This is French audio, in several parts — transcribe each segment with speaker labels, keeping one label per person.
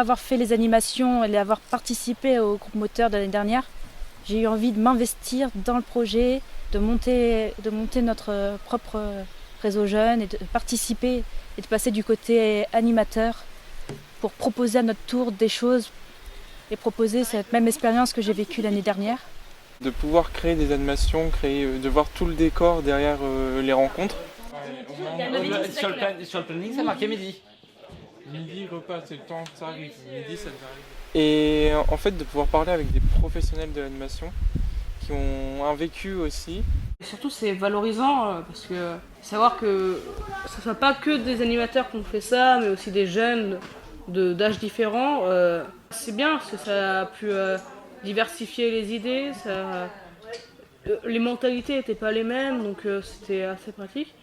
Speaker 1: après avoir fait les animations et avoir participé au groupe moteur de l'année dernière, j'ai eu envie de m'investir dans le projet, de monter notre propre réseau jeune et de participer et de passer du côté animateur pour proposer à notre tour des choses et proposer cette même expérience que j'ai vécue l'année dernière.
Speaker 2: De pouvoir créer des animations, de voir tout le décor derrière les rencontres.
Speaker 3: Sur le planning, ça marquait midi.
Speaker 2: Midi, repas, c'est le temps, ça arrive. Midi, ça arrive. Et en fait, de pouvoir parler avec des professionnels de l'animation qui ont un vécu aussi.
Speaker 4: Et surtout, c'est valorisant parce que savoir que ça ne soit pas que des animateurs qui ont fait ça, mais aussi des jeunes d'âges différents, c'est bien parce que ça a pu diversifier les idées, les mentalités n'étaient pas les mêmes, donc c'était assez pratique.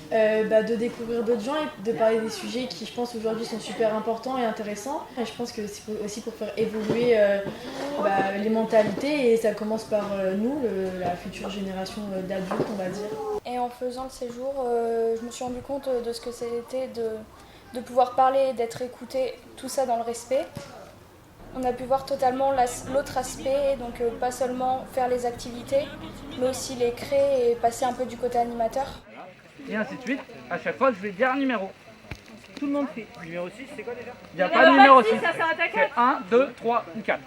Speaker 5: De découvrir d'autres gens et de parler des sujets qui, je pense, aujourd'hui sont super importants et intéressants. Et je pense que c'est aussi pour faire évoluer les mentalités, et ça commence par nous, la future génération d'adultes, on va dire.
Speaker 6: Et en faisant le séjour, je me suis rendu compte de ce que c'était de pouvoir parler, d'être écouté, tout ça dans le respect. On a pu voir totalement l'autre aspect, donc pas seulement faire les activités, mais aussi les créer et passer un peu du côté animateur.
Speaker 3: Et ainsi de suite, à chaque fois je vais dire un numéro. Tout le monde fait. Numéro 6, c'est quoi déjà? Il n'y a pas de numéro 6. C'est 1, 2, 3 ou 4.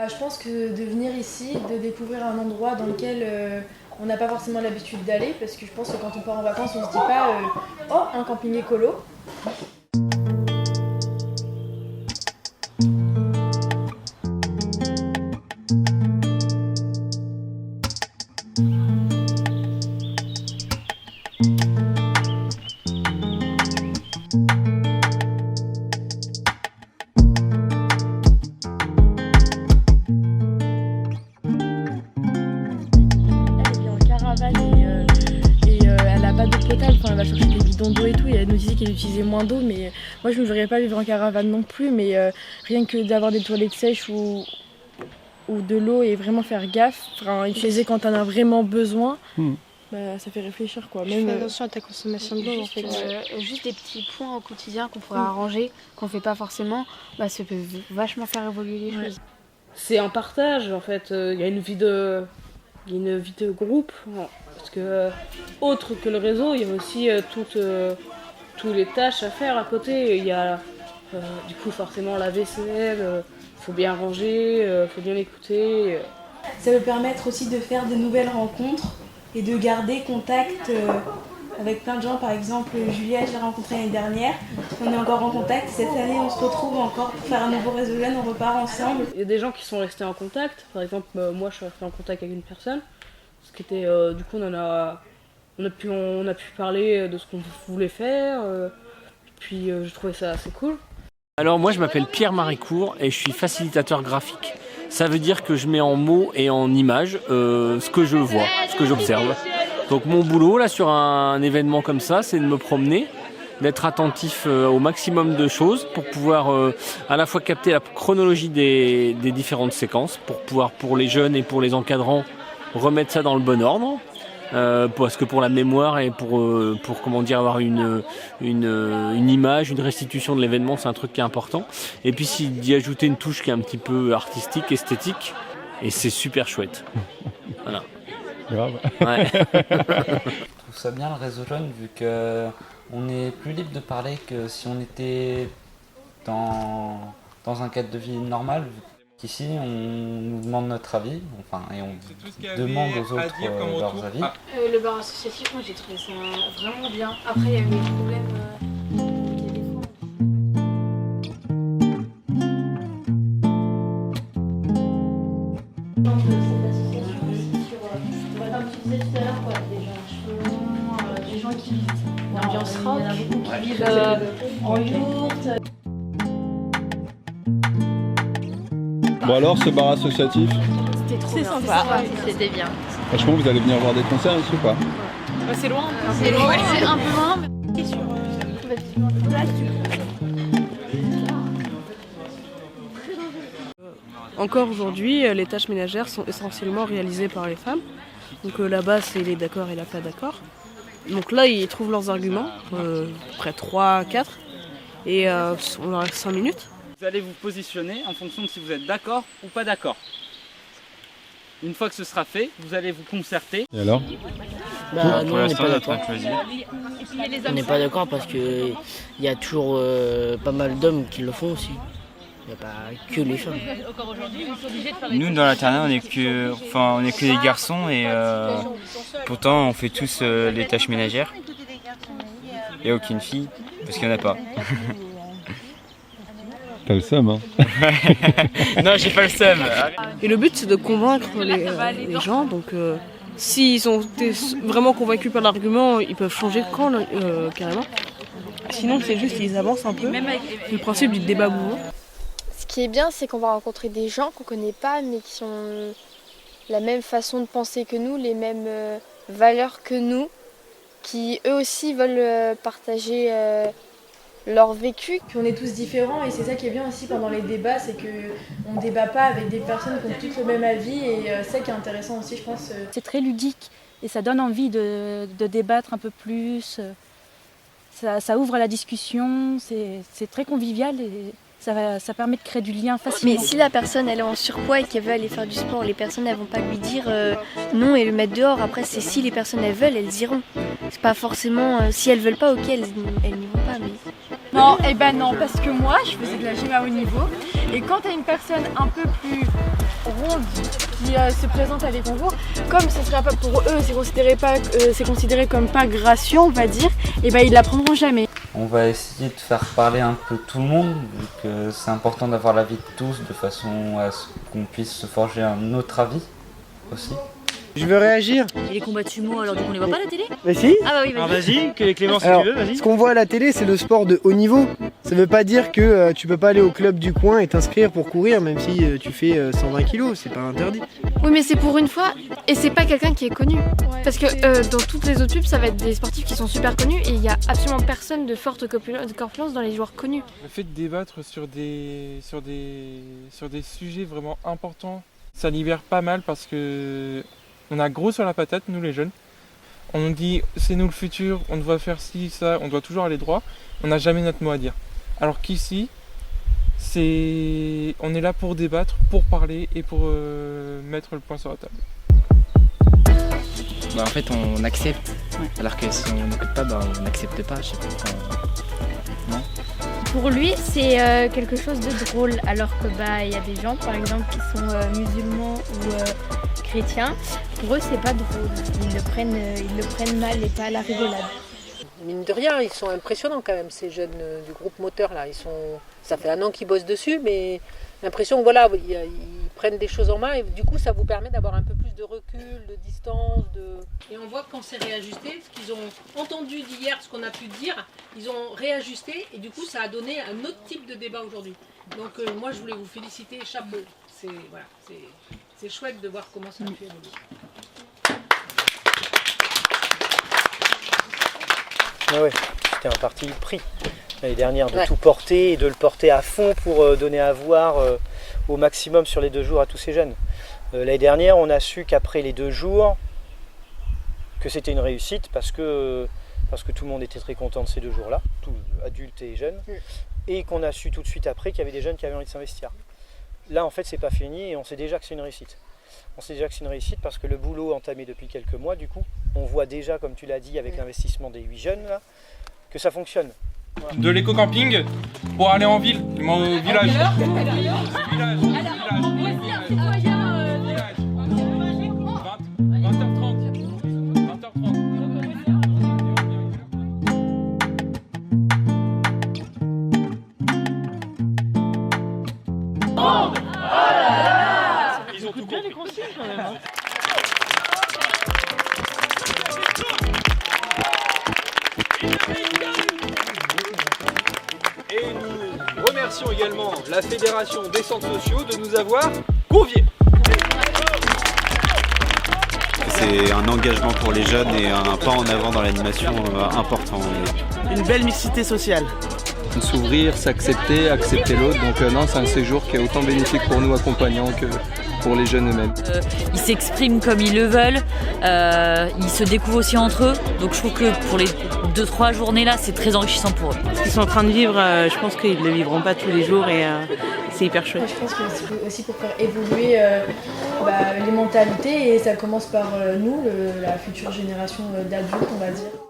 Speaker 5: Je pense que de venir ici, de découvrir un endroit dans lequel on n'a pas forcément l'habitude d'aller, parce que je pense que quand on part en vacances, on se dit pas oh, un camping écolo.
Speaker 7: Elle n'a pas d'eau potable, enfin, elle va chercher des bidons d'eau et tout, et elle nous disait qu'elle utilisait moins d'eau, mais moi je ne me verrais pas vivre en caravane non plus, mais rien que d'avoir des toilettes sèches ou de l'eau et vraiment faire gaffe, utiliser quand on en a vraiment besoin, ça fait réfléchir quoi.
Speaker 8: Fais attention à ta consommation de l'eau en fait.
Speaker 9: Juste des petits points au quotidien qu'on pourrait arranger, qu'on ne fait pas forcément, ça peut vachement faire évoluer les choses.
Speaker 4: C'est un partage en fait, il y a une vie de groupe, parce que autre que le réseau, il y a aussi toutes les tâches à faire à côté. Il y a du coup forcément la vaisselle, faut bien ranger, faut bien écouter.
Speaker 5: Ça peut permettre aussi de faire de nouvelles rencontres et de garder contact avec plein de gens. Par exemple, Julia, je l'ai rencontrée l'année dernière, on est encore en contact. Cette année, on se retrouve encore pour faire un nouveau réseau jeune, on repart ensemble.
Speaker 4: Il y a des gens qui sont restés en contact. Par exemple, moi, je suis restée en contact avec une personne. Ce qui était, du coup, on a pu parler de ce qu'on voulait faire. Puis, je trouvais ça assez cool.
Speaker 10: Alors moi, je m'appelle Pierre Maricourt et je suis facilitateur graphique. Ça veut dire que je mets en mots et en images ce que je vois, ce que j'observe. Donc mon boulot là sur un événement comme ça, c'est de me promener, d'être attentif au maximum de choses pour pouvoir à la fois capter la chronologie des différentes séquences, pour pouvoir pour les jeunes et pour les encadrants remettre ça dans le bon ordre, parce que pour la mémoire et pour comment dire avoir une image, une restitution de l'événement, c'est un truc qui est important. Et puis d'y ajouter une touche qui est un petit peu artistique, esthétique, et c'est super chouette. Voilà.
Speaker 11: Grave.
Speaker 10: Ouais.
Speaker 12: Je trouve ça bien le réseau jeune vu qu'on est plus libre de parler que si on était dans un cadre de vie normal. Qu'ici on nous demande notre avis, et on demande aux autres leurs avis.
Speaker 9: Le bar associatif, moi j'ai trouvé ça vraiment bien. Après il y a eu des problèmes.
Speaker 7: Des gens qui vivent l'ambiance rock, qui vivent en yourte.
Speaker 11: Bon alors, ce bar associatif,
Speaker 8: C'était trop sympa. C'était bien.
Speaker 11: franchement vous allez venir voir des concerts ici ou pas?
Speaker 8: C'est loin.
Speaker 9: C'est loin, c'est un peu loin.
Speaker 4: Encore aujourd'hui, les tâches ménagères sont essentiellement réalisées par les femmes. Donc là-bas, c'est les d'accord et la pas d'accord. Donc là, ils trouvent leurs arguments, près 3, 4, et on leur reste 5 minutes.
Speaker 3: Vous allez vous positionner en fonction de si vous êtes d'accord ou pas d'accord. Une fois que ce sera fait, vous allez vous concerter.
Speaker 11: Et alors?
Speaker 13: Bah, nous, on n'est pas d'accord. On n'est pas d'accord parce qu'il y a toujours pas mal d'hommes qui le font aussi. Il n'y a pas que les femmes.
Speaker 14: Nous, dans l'internat, on n'est que des garçons et pourtant on fait tous les tâches ménagères. Il n'y a aucune fille parce qu'il n'y en a pas.
Speaker 11: T'as le seum, hein?
Speaker 14: Non, j'ai pas le seum.
Speaker 4: Et le but, c'est de convaincre les gens. Donc, s'ils ont été vraiment convaincus par l'argument, ils peuvent changer de camp carrément. Sinon, c'est juste qu'ils avancent un peu. C'est le principe du débat mouvant.
Speaker 6: Ce qui est bien, c'est qu'on va rencontrer des gens qu'on ne connaît pas, mais qui ont la même façon de penser que nous, les mêmes valeurs que nous, qui eux aussi veulent partager leur vécu.
Speaker 5: Puis on est tous différents et c'est ça qui est bien aussi pendant les débats, c'est qu'on ne débat pas avec des personnes qui ont toutes le même avis et c'est ça qui est intéressant aussi, je pense.
Speaker 1: C'est très ludique et ça donne envie de débattre un peu plus. Ça ouvre à la discussion, c'est très convivial et ça permet de créer du lien facilement.
Speaker 6: Mais si la personne elle est en surpoids et qu'elle veut aller faire du sport, les personnes elles vont pas lui dire non et le mettre dehors. Après c'est si les personnes elles veulent, elles iront. C'est pas forcément si elles veulent pas, ok, elles n'y vont pas. Mais...
Speaker 7: Non, eh ben non, parce que moi je faisais de la gym à haut niveau et quand t'as une personne un peu plus ronde qui se présente à des concours, comme ce serait pas pour eux, c'est considéré comme pas gracieux, on va dire, et ben ils l'apprendront jamais.
Speaker 12: On va essayer de faire parler un peu tout le monde, vu que c'est important d'avoir l'avis de tous, de façon à ce qu'on puisse se forger un autre avis aussi.
Speaker 15: Je veux réagir.
Speaker 16: Et les combats de sumo, alors du coup on les voit pas à la télé?
Speaker 15: Bah si.
Speaker 16: Ah bah oui, vas-y.
Speaker 15: Alors vas-y, Clément si tu veux, vas-y. Ce qu'on voit à la télé, c'est le sport de haut niveau. Ça veut pas dire que tu peux pas aller au club du coin et t'inscrire pour courir, même si tu fais 120 kilos, c'est pas interdit.
Speaker 6: Oui mais c'est pour une fois, et c'est pas quelqu'un qui est connu. Parce que dans toutes les autres pubs, ça va être des sportifs qui sont super connus et il y a absolument personne de forte corpulence dans les joueurs connus.
Speaker 2: Le fait de débattre sur des sujets vraiment importants, ça libère pas mal parce que on a gros sur la patate, nous les jeunes. On nous dit c'est nous le futur, on doit faire ci, ça, on doit toujours aller droit. On n'a jamais notre mot à dire. Alors qu'ici, on est là pour débattre, pour parler et pour mettre le point sur la table.
Speaker 17: Bah en fait on accepte, alors que si on n'écoute pas, bah on n'accepte pas, je sais pas. Non.
Speaker 9: Pour lui, c'est quelque chose de drôle, alors que y a des gens par exemple qui sont musulmans ou chrétiens. Pour eux, c'est pas drôle. Ils le prennent mal et pas à la rigolade.
Speaker 18: Mine de rien, ils sont impressionnants quand même, ces jeunes du groupe moteur là. Ça fait 1 an qu'ils bossent dessus, mais l'impression que voilà, ils prennent des choses en main et du coup ça vous permet d'avoir un peu plus de recul, de distance.
Speaker 19: Et on voit que quand c'est réajusté, ce qu'ils ont entendu d'hier, ce qu'on a pu dire, ils ont réajusté et du coup ça a donné un autre type de débat aujourd'hui. Donc moi je voulais vous féliciter, chapeau. C'est chouette de voir comment ça a pu évoluer.
Speaker 15: Ah ouais, c'était un parti pris l'année dernière de tout porter et de le porter à fond pour donner à voir au maximum sur les 2 jours à tous ces jeunes. L'année dernière, on a su qu'après les 2 jours, que c'était une réussite parce que tout le monde était très content de ces 2 jours-là, tous adultes et jeunes, et qu'on a su tout de suite après qu'il y avait des jeunes qui avaient envie de s'investir. Là, en fait, c'est pas fini et on sait déjà que c'est une réussite. On sait déjà que c'est une réussite parce que le boulot entamé depuis quelques mois, du coup, on voit déjà, comme tu l'as dit, avec l'investissement des 8 jeunes, là, que ça fonctionne. Voilà.
Speaker 2: De l'éco-camping pour aller en ville, au village.
Speaker 3: Ils ont tout bien les consignes quand même. Hein.
Speaker 20: Et nous remercions également la Fédération des centres sociaux de nous avoir conviés.
Speaker 21: C'est un engagement pour les jeunes et un pas en avant dans l'animation important.
Speaker 15: Une belle mixité sociale.
Speaker 11: S'ouvrir, s'accepter, accepter l'autre. Donc non, c'est un séjour qui est autant bénéfique pour nous accompagnants que
Speaker 20: pour les jeunes eux-mêmes.
Speaker 16: Ils s'expriment comme ils le veulent, ils se découvrent aussi entre eux. Donc je trouve que pour les 2-3 journées là, c'est très enrichissant pour eux.
Speaker 8: Ce qu'ils sont en train de vivre, je pense qu'ils ne le vivront pas tous les jours et c'est hyper chouette.
Speaker 5: Je pense que c'est aussi pour faire évoluer les mentalités et ça commence par nous, la future génération d'adultes, on va dire.